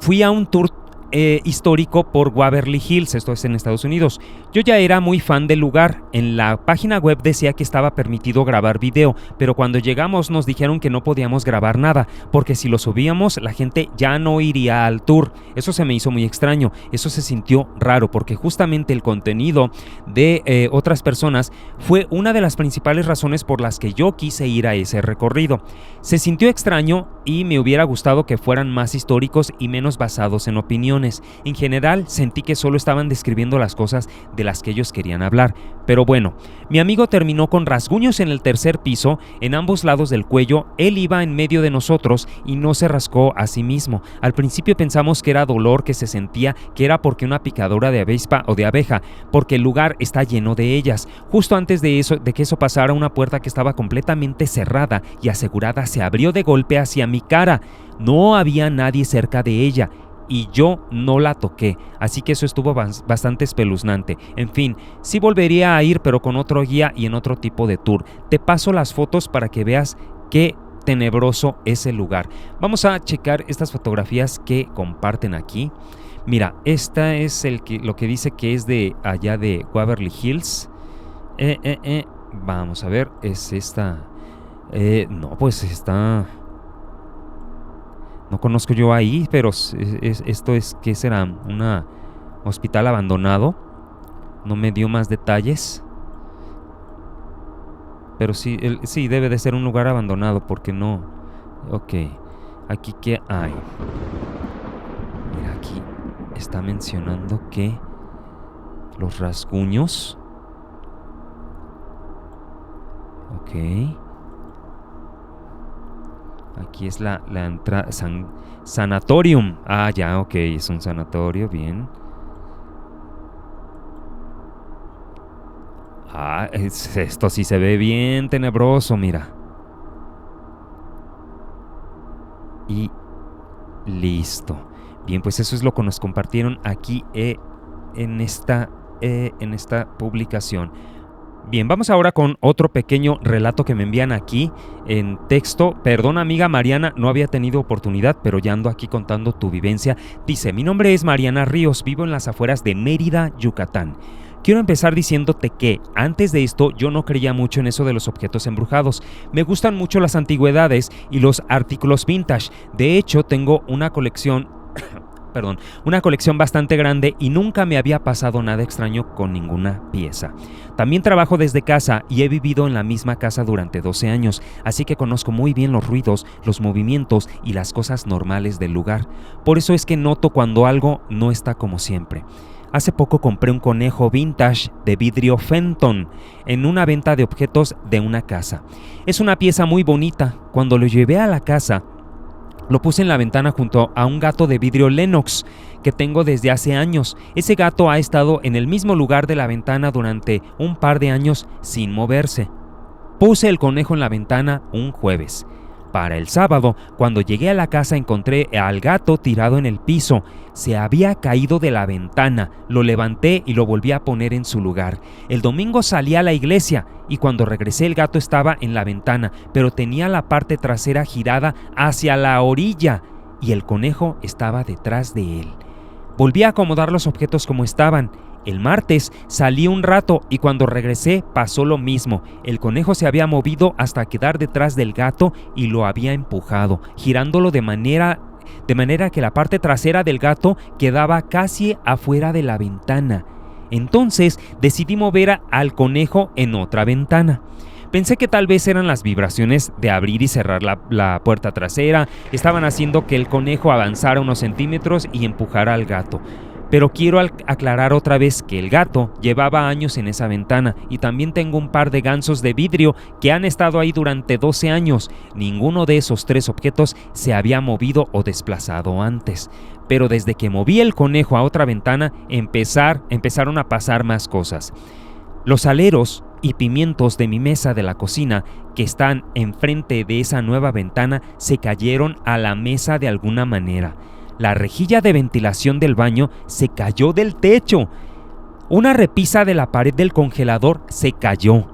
fui a un tour histórico por Waverly Hills, esto es en Estados Unidos. Yo ya era muy fan del lugar. En la página web decía que estaba permitido grabar video, pero cuando llegamos nos dijeron que no podíamos grabar nada, porque si lo subíamos la gente ya no iría al tour. Eso se me hizo muy extraño, eso se sintió raro, porque justamente el contenido de otras personas fue una de las principales razones por las que yo quise ir a ese recorrido. Se sintió extraño y me hubiera gustado que fueran más históricos y menos basados en opinión. opiniones. En general, sentí que solo estaban describiendo las cosas de las que ellos querían hablar. Pero bueno, mi amigo terminó con rasguños en el tercer piso, en ambos lados del cuello. Él iba en medio de nosotros y no se rascó a sí mismo. Al principio pensamos que era dolor que se sentía, que era porque una picadura de avispa o de abeja, porque el lugar está lleno de ellas. Justo antes de que eso pasara, una puerta que estaba completamente cerrada y asegurada se abrió de golpe hacia mi cara. No había nadie cerca de ella y yo no la toqué, así que eso estuvo bastante espeluznante. En fin, sí volvería a ir, pero con otro guía y en otro tipo de tour. Te paso las fotos para que veas qué tenebroso es el lugar. Vamos a checar estas fotografías que comparten aquí. Mira, esta es lo que dice que es de allá de Waverly Hills. Vamos a ver, es esta. No, pues está. No conozco yo ahí, pero esto es, ¿qué será? ¿Un hospital abandonado? No me dio más detalles. Pero sí, sí, debe de ser un lugar abandonado, porque no. Ok, aquí ¿qué hay? Mira, aquí está mencionando que los rasguños. Ok. Aquí es la entrada. Sanatorium. Ah, ya, ok, es un sanatorio, bien. Ah, esto sí se ve bien tenebroso, mira. Y listo. Bien, pues eso es lo que nos compartieron aquí en esta publicación. Bien, vamos ahora con otro pequeño relato que me envían aquí en texto. Perdón, amiga Mariana, no había tenido oportunidad, pero ya ando aquí contando tu vivencia. Dice, mi nombre es Mariana Ríos, vivo en las afueras de Mérida, Yucatán. Quiero empezar diciéndote que, antes de esto, yo no creía mucho en eso de los objetos embrujados. Me gustan mucho las antigüedades y los artículos vintage. De hecho, tengo una colección bastante grande y nunca me había pasado nada extraño con ninguna pieza. También trabajo desde casa y he vivido en la misma casa durante 12 años, así que conozco muy bien los ruidos, los movimientos y las cosas normales del lugar. Por eso es que noto cuando algo no está como siempre. Hace poco compré un conejo vintage de vidrio Fenton en una venta de objetos de una casa. Es una pieza muy bonita. Cuando lo llevé a la casa, lo puse en la ventana junto a un gato de vidrio Lennox que tengo desde hace años. Ese gato ha estado en el mismo lugar de la ventana durante un par de años sin moverse. Puse el conejo en la ventana un jueves. Para el sábado, cuando llegué a la casa, encontré al gato tirado en el piso. Se había caído de la ventana. Lo levanté y lo volví a poner en su lugar. El domingo salí a la iglesia y cuando regresé el gato estaba en la ventana, pero tenía la parte trasera girada hacia la orilla y el conejo estaba detrás de él. Volví a acomodar los objetos como estaban. El martes salí un rato y cuando regresé pasó lo mismo. El conejo se había movido hasta quedar detrás del gato y lo había empujado, girándolo de manera que la parte trasera del gato quedaba casi afuera de la ventana. Entonces decidí mover al conejo en otra ventana. Pensé que tal vez eran las vibraciones de abrir y cerrar la puerta trasera, estaban haciendo que el conejo avanzara unos centímetros y empujara al gato. Pero quiero aclarar otra vez que el gato llevaba años en esa ventana y también tengo un par de gansos de vidrio que han estado ahí durante 12 años. Ninguno de esos 3 objetos se había movido o desplazado antes. Pero desde que moví el conejo a otra ventana, empezaron a pasar más cosas. Los aleros y pimientos de mi mesa de la cocina, que están enfrente de esa nueva ventana, se cayeron a la mesa de alguna manera. La rejilla de ventilación del baño se cayó del techo. Una repisa de la pared del congelador se cayó.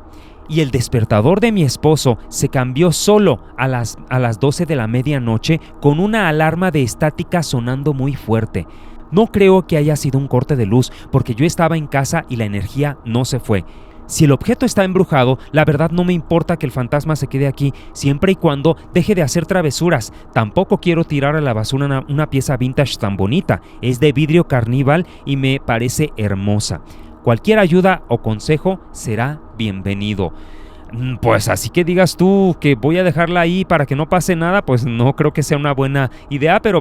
Y el despertador de mi esposo se cambió solo a las 12 de la medianoche con una alarma de estática sonando muy fuerte. No creo que haya sido un corte de luz porque yo estaba en casa y la energía no se fue. Si el objeto está embrujado, la verdad no me importa que el fantasma se quede aquí, siempre y cuando deje de hacer travesuras. Tampoco quiero tirar a la basura una pieza vintage tan bonita. Es de vidrio Carnival y me parece hermosa. Cualquier ayuda o consejo será bienvenido. Pues así que digas tú que voy a dejarla ahí para que no pase nada, pues no creo que sea una buena idea, pero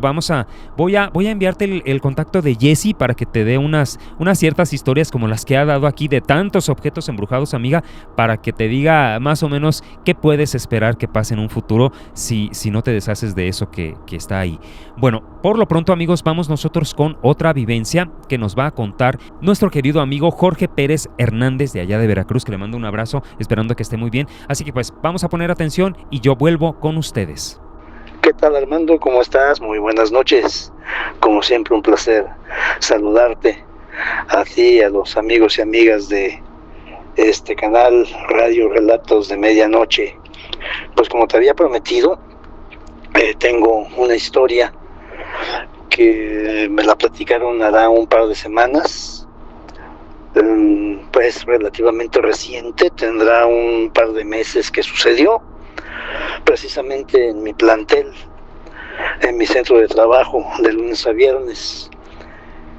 voy a enviarte el contacto de Jessie para que te dé unas ciertas historias como las que ha dado aquí de tantos objetos embrujados, amiga, para que te diga más o menos qué puedes esperar que pase en un futuro si no te deshaces de eso que está ahí. Bueno, por lo pronto, amigos, vamos nosotros con otra vivencia que nos va a contar nuestro querido amigo Jorge Pérez Hernández de allá de Veracruz, que le mando un abrazo, esperando que esté muy bien. Así que pues vamos a poner atención y yo vuelvo con ustedes. ¿Qué tal, Armando? ¿Cómo estás? Muy buenas noches. Como siempre, un placer saludarte a ti y a los amigos y amigas de este canal Radio Relatos de Medianoche. Pues como te había prometido, tengo una historia que me la platicaron hará un par de semanas. Pues relativamente reciente, tendrá un par de meses que sucedió, precisamente en mi plantel, en mi centro de trabajo, de lunes a viernes.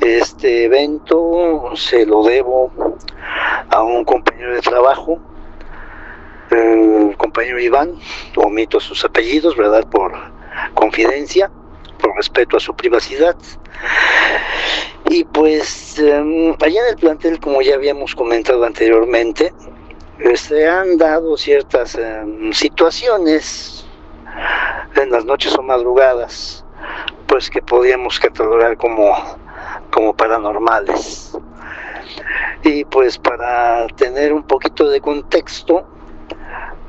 Este evento se lo debo a un compañero de trabajo, el compañero Iván, omito sus apellidos, ¿verdad?, por confidencia, por respeto a su privacidad. Y pues allá en el plantel, como ya habíamos comentado anteriormente, se han dado ciertas situaciones en las noches o madrugadas, pues que podíamos catalogar como paranormales. Y pues para tener un poquito de contexto,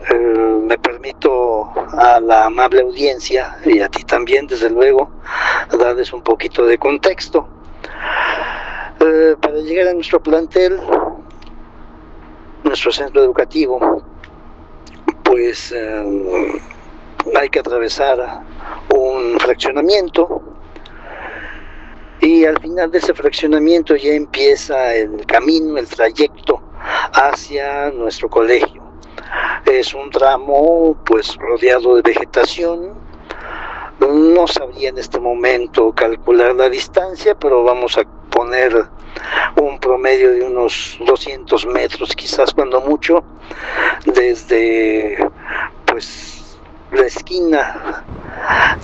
me permito a la amable audiencia y a ti también, desde luego, darles un poquito de contexto. Para llegar a nuestro plantel, nuestro centro educativo, pues hay que atravesar un fraccionamiento, y al final de ese fraccionamiento ya empieza el camino, el trayecto hacia nuestro colegio. Es un tramo pues rodeado de vegetación. No sabría en este momento calcular la distancia, pero vamos a poner un promedio de unos 200 metros, quizás cuando mucho, desde pues la esquina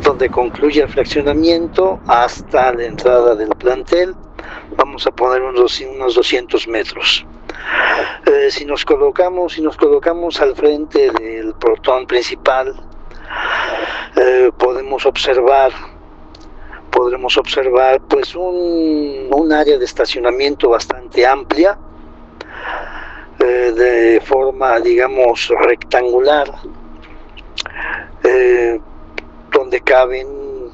donde concluye el fraccionamiento hasta la entrada del plantel. Vamos a poner unos 200 metros. Si nos colocamos al frente del portón principal, podremos observar pues un área de estacionamiento bastante amplia, de forma, digamos, rectangular, donde caben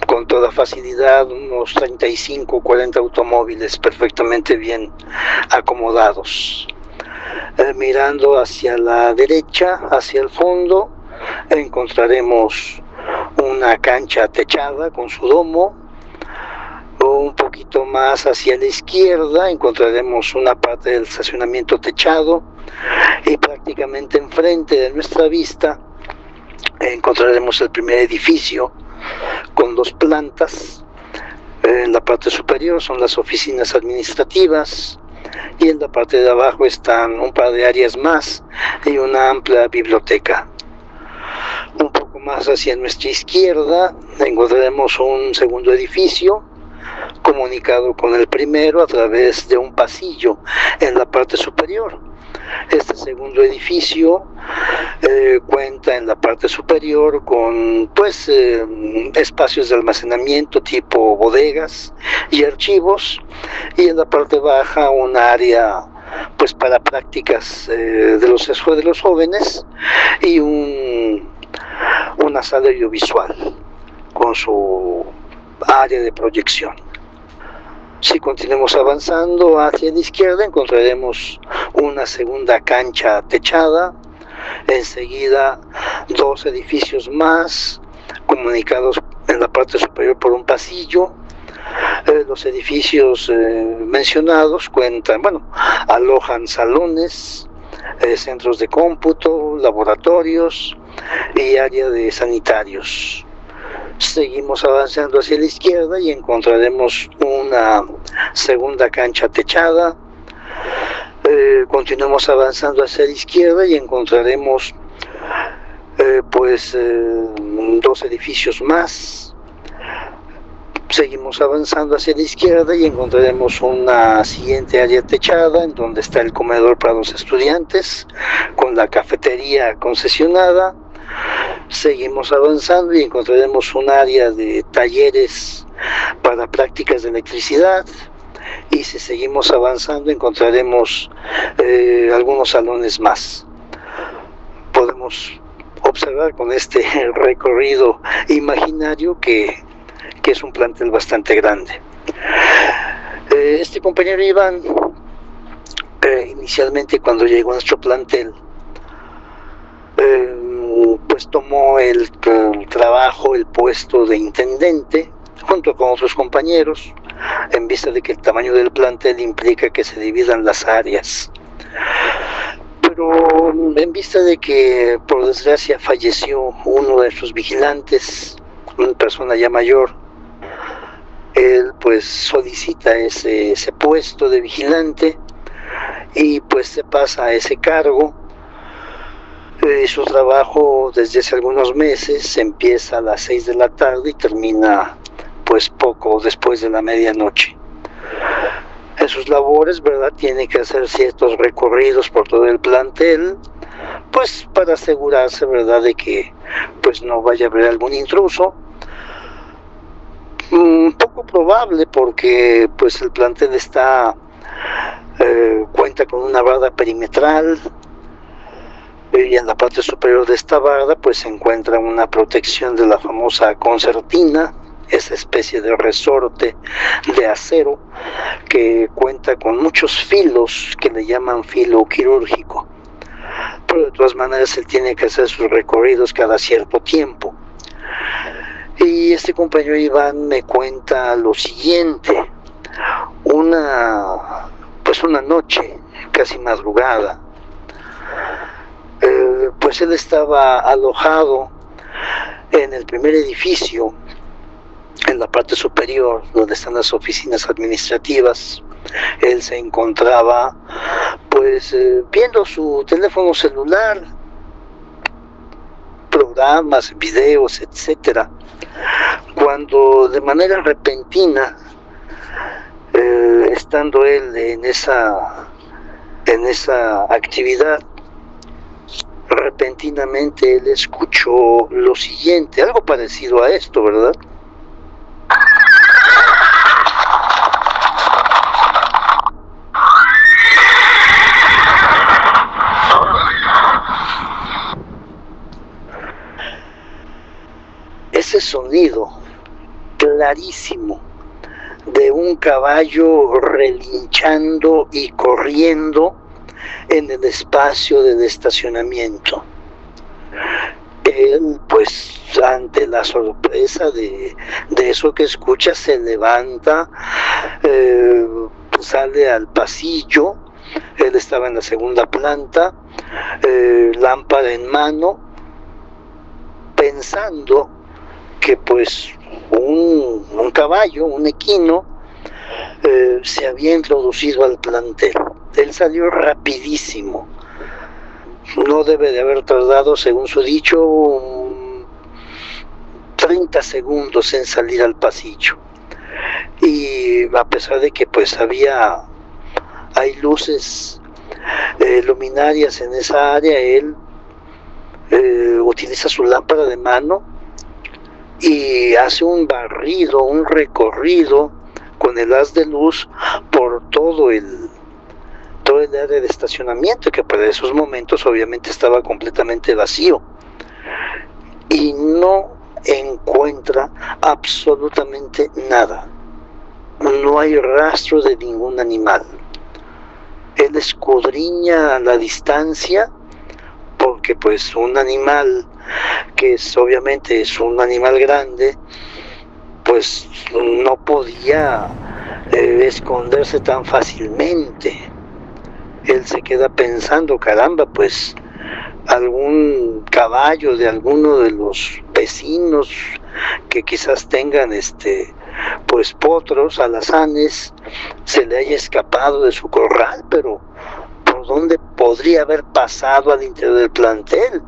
con toda facilidad unos 35 o 40 automóviles perfectamente bien acomodados. Mirando hacia la derecha, hacia el fondo, encontraremos una cancha techada con su domo. Un poquito más hacia la izquierda encontraremos una parte del estacionamiento techado, y prácticamente enfrente de nuestra vista encontraremos el primer edificio con 2 plantas. En la parte superior son las oficinas administrativas, y en la parte de abajo están un par de áreas más y una amplia biblioteca. Un poco más hacia nuestra izquierda encontraremos un segundo edificio comunicado con el primero a través de un pasillo en la parte superior. Este segundo edificio cuenta en la parte superior con pues espacios de almacenamiento tipo bodegas y archivos, y en la parte baja un área pues para prácticas de los jóvenes, y una sala audiovisual con su área de proyección. Si continuamos avanzando hacia la izquierda encontraremos una segunda cancha techada, enseguida 2 edificios más comunicados en la parte superior por un pasillo. Los edificios mencionados alojan salones, centros de cómputo, laboratorios y área de sanitarios. Seguimos avanzando hacia la izquierda y encontraremos una segunda cancha techada, Continuemos avanzando hacia la izquierda y encontraremos dos edificios más. Seguimos avanzando hacia la izquierda y encontraremos una siguiente área techada en donde está el comedor para los estudiantes con la cafetería concesionada. Seguimos avanzando y encontraremos un área de talleres para prácticas de electricidad. Y si seguimos avanzando encontraremos algunos salones más. Podemos observar con este recorrido imaginario que es un plantel bastante grande. Este compañero Iván, inicialmente cuando llegó a nuestro plantel, pues tomó el trabajo, el puesto de intendente, junto con otros compañeros, en vista de que el tamaño del plantel implica que se dividan las áreas. Pero en vista de que, por desgracia, falleció uno de sus vigilantes, una persona ya mayor, él pues solicita ese puesto de vigilante y pues se pasa a ese cargo. Su trabajo desde hace algunos meses empieza a las 6 de la tarde y termina pues poco después de la medianoche. En sus labores, ¿verdad?, tiene que hacer ciertos recorridos por todo el plantel, pues para asegurarse, ¿verdad?, de que pues no vaya a haber algún intruso. Poco probable, porque pues el plantel cuenta con una barda perimetral, y en la parte superior de esta barda pues se encuentra una protección de la famosa concertina, esa especie de resorte de acero que cuenta con muchos filos que le llaman filo quirúrgico. Pero de todas maneras él tiene que hacer sus recorridos cada cierto tiempo. Y este compañero Iván me cuenta lo siguiente: una noche, casi madrugada, pues él estaba alojado en el primer edificio, en la parte superior, donde están las oficinas administrativas. Él se encontraba pues viendo su teléfono celular, programas, videos, etcétera, cuando de manera repentina, estando él en esa actividad, repentinamente él escuchó lo siguiente, algo parecido a esto, ¿verdad? Ese sonido clarísimo de un caballo relinchando y corriendo en el espacio del estacionamiento. Él, pues, ante la sorpresa de eso que escucha, se levanta, sale al pasillo. Él estaba en la segunda planta, lámpara en mano, pensando que pues un caballo, un equino, se había introducido al plantel. Él salió rapidísimo, no debe de haber tardado, según su dicho, 30 segundos en salir al pasillo. Y a pesar de que pues hay luces luminarias en esa área, él utiliza su lámpara de mano y hace un barrido, un recorrido con el haz de luz por todo el área de estacionamiento, que para esos momentos obviamente estaba completamente vacío, y no encuentra absolutamente nada. No hay rastro de ningún animal. Él escudriña a la distancia, porque pues un animal que obviamente es un animal grande, pues no podía esconderse tan fácilmente. Él se queda pensando, caramba, pues algún caballo de alguno de los vecinos que quizás tengan pues potros, alazanes, se le haya escapado de su corral, pero ¿por dónde podría haber pasado al interior del plantel,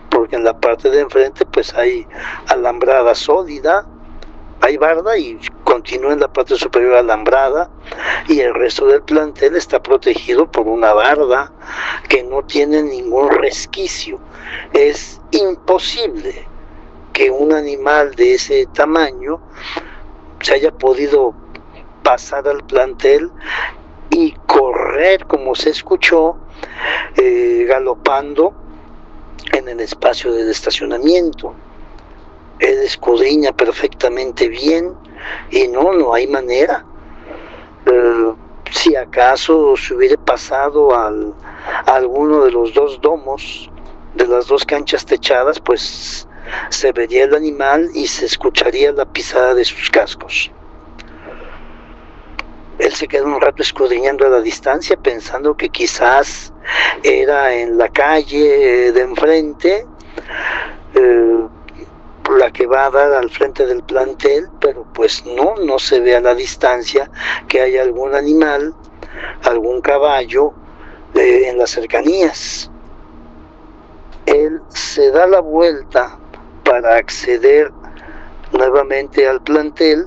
porque en la parte de enfrente pues hay alambrada sólida, hay barda y continúa en la parte superior alambrada, y el resto del plantel está protegido por una barda que no tiene ningún resquicio. Es imposible que un animal de ese tamaño se haya podido pasar al plantel y correr, como se escuchó, galopando en el espacio del estacionamiento. Él escudriña perfectamente bien y no hay manera. Si acaso se hubiera pasado a alguno de los dos domos de las dos canchas techadas, pues se vería el animal y se escucharía la pisada de sus cascos. Él se quedó un rato escudriñando a la distancia, pensando que quizás era en la calle de enfrente, la que va a dar al frente del plantel, pero pues no se ve a la distancia que haya algún animal, algún caballo en las cercanías. Él se da la vuelta para acceder nuevamente al plantel,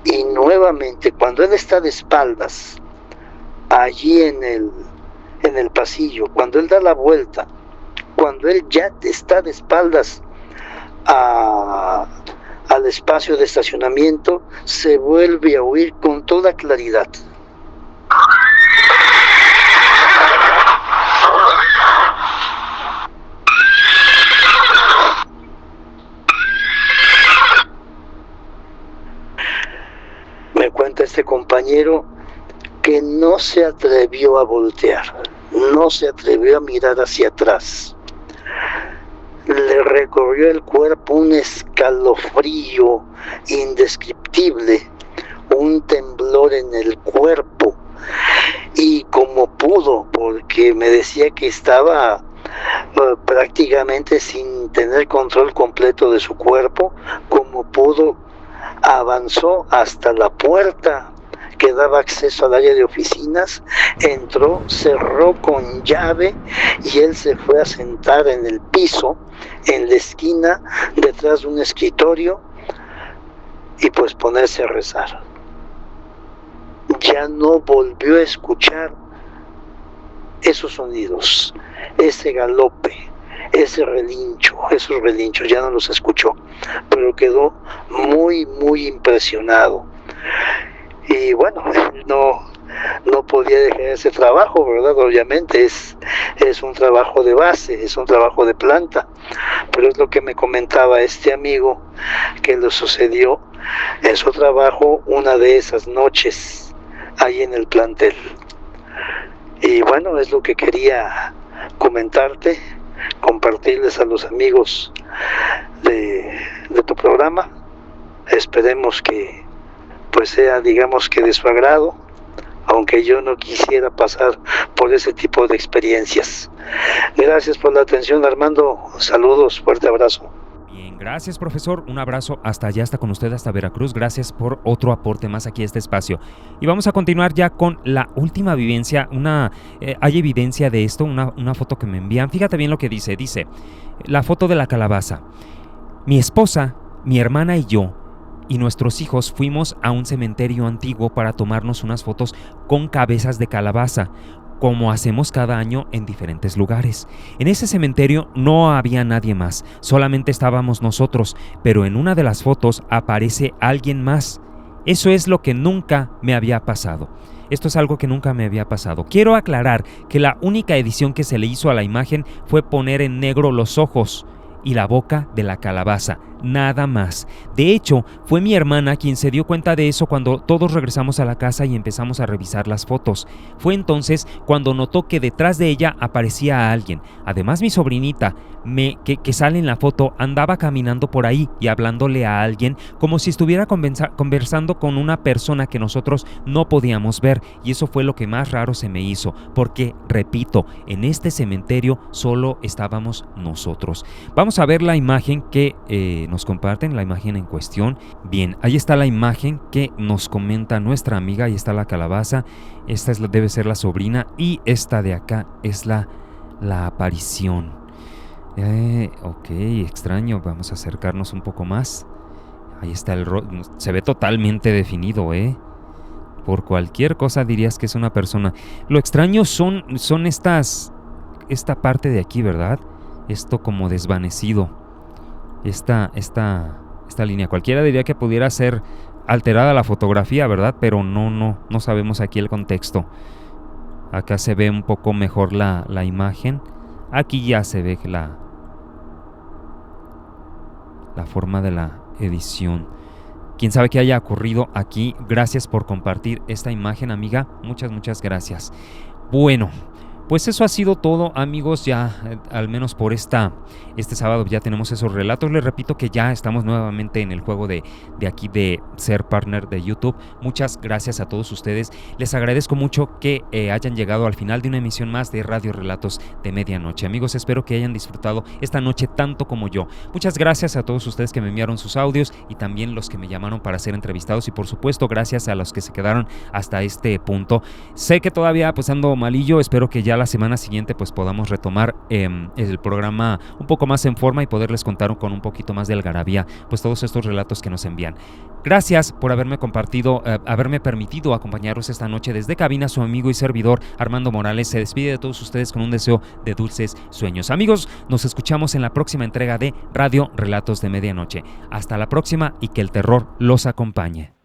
y nuevamente cuando él está de espaldas allí en el pasillo, cuando él da la vuelta, cuando él ya está de espaldas al espacio de estacionamiento, se vuelve a oír con toda claridad. Me cuenta este compañero que no se atrevió a voltear, no se atrevió a mirar hacia atrás. Le recorrió el cuerpo un escalofrío indescriptible, un temblor en el cuerpo, y como pudo, porque me decía que estaba prácticamente sin tener control completo de su cuerpo, como pudo, avanzó hasta la puerta que daba acceso al área de oficinas, entró, cerró con llave y él se fue a sentar en el piso, en la esquina, detrás de un escritorio, y pues ponerse a rezar. Ya no volvió a escuchar esos sonidos, ese galope, esos relinchos, ya no los escuchó, pero quedó muy impresionado. Y bueno, no podía dejar ese trabajo, ¿verdad? Obviamente es un trabajo de base, es un trabajo de planta, pero es lo que me comentaba este amigo que le sucedió en su trabajo una de esas noches ahí en el plantel. Y bueno, es lo que quería comentarte, compartirles a los amigos de tu programa. Esperemos que pues sea, digamos, que de su agrado, aunque yo no quisiera pasar por ese tipo de experiencias. Gracias por la atención, Armando. Saludos, fuerte abrazo. Bien, gracias, profesor. Un abrazo hasta allá, hasta con usted, hasta Veracruz. Gracias por otro aporte más aquí a este espacio. Y vamos a continuar ya con la última vivencia. Hay evidencia de esto, una foto que me envían. Fíjate bien lo que dice. Dice, la foto de la calabaza. Mi esposa, mi hermana y yo y nuestros hijos fuimos a un cementerio antiguo para tomarnos unas fotos con cabezas de calabaza, como hacemos cada año en diferentes lugares. En ese cementerio no había nadie más, solamente estábamos nosotros, pero en una de las fotos aparece alguien más. Eso es lo que nunca me había pasado. Esto es algo que nunca me había pasado. Quiero aclarar que la única edición que se le hizo a la imagen fue poner en negro los ojos y la boca de la calabaza, nada más. De hecho, fue mi hermana quien se dio cuenta de eso cuando todos regresamos a la casa y empezamos a revisar las fotos. Fue entonces cuando notó que detrás de ella aparecía alguien. Además, mi sobrinita, que sale en la foto, andaba caminando por ahí y hablándole a alguien como si estuviera conversando con una persona que nosotros no podíamos ver, y eso fue lo que más raro se me hizo, porque, repito, en este cementerio solo estábamos nosotros. Vamos vamos a ver la imagen que nos comparten, la imagen en cuestión. Bien, ahí está la imagen que nos comenta nuestra amiga. Ahí está la calabaza. Esta debe ser la sobrina. Y esta de acá es la aparición. Ok, extraño. Vamos a acercarnos un poco más. Ahí está el rostro. Se ve totalmente definido, Por cualquier cosa dirías que es una persona. Lo extraño son esta parte de aquí, ¿verdad? Esto como desvanecido. Esta línea. Cualquiera diría que pudiera ser alterada la fotografía, ¿verdad? Pero no sabemos aquí el contexto. Acá se ve un poco mejor la imagen. Aquí ya se ve la forma de la edición. Quién sabe qué haya ocurrido aquí. Gracias por compartir esta imagen, amiga. Muchas gracias. Bueno, pues eso ha sido todo, amigos. Ya al menos por este sábado ya tenemos esos relatos. Les repito que ya estamos nuevamente en el juego de aquí de ser partner de YouTube. Muchas gracias a todos ustedes. Les agradezco mucho que hayan llegado al final de una emisión más de Radio Relatos de Medianoche. Amigos, espero que hayan disfrutado esta noche tanto como yo. Muchas gracias a todos ustedes que me enviaron sus audios y también los que me llamaron para ser entrevistados, y por supuesto gracias a los que se quedaron hasta este punto. Sé que todavía pues ando malillo. Espero que ya la semana siguiente pues podamos retomar el programa un poco más en forma y poderles contar con un poquito más de algarabía pues todos estos relatos que nos envían. Gracias por haberme permitido acompañaros esta noche desde cabina. Su amigo y servidor Armando Morales se despide de todos ustedes con un deseo de dulces sueños. Amigos, nos escuchamos en la próxima entrega de Radio Relatos de Medianoche. Hasta la próxima y que el terror los acompañe.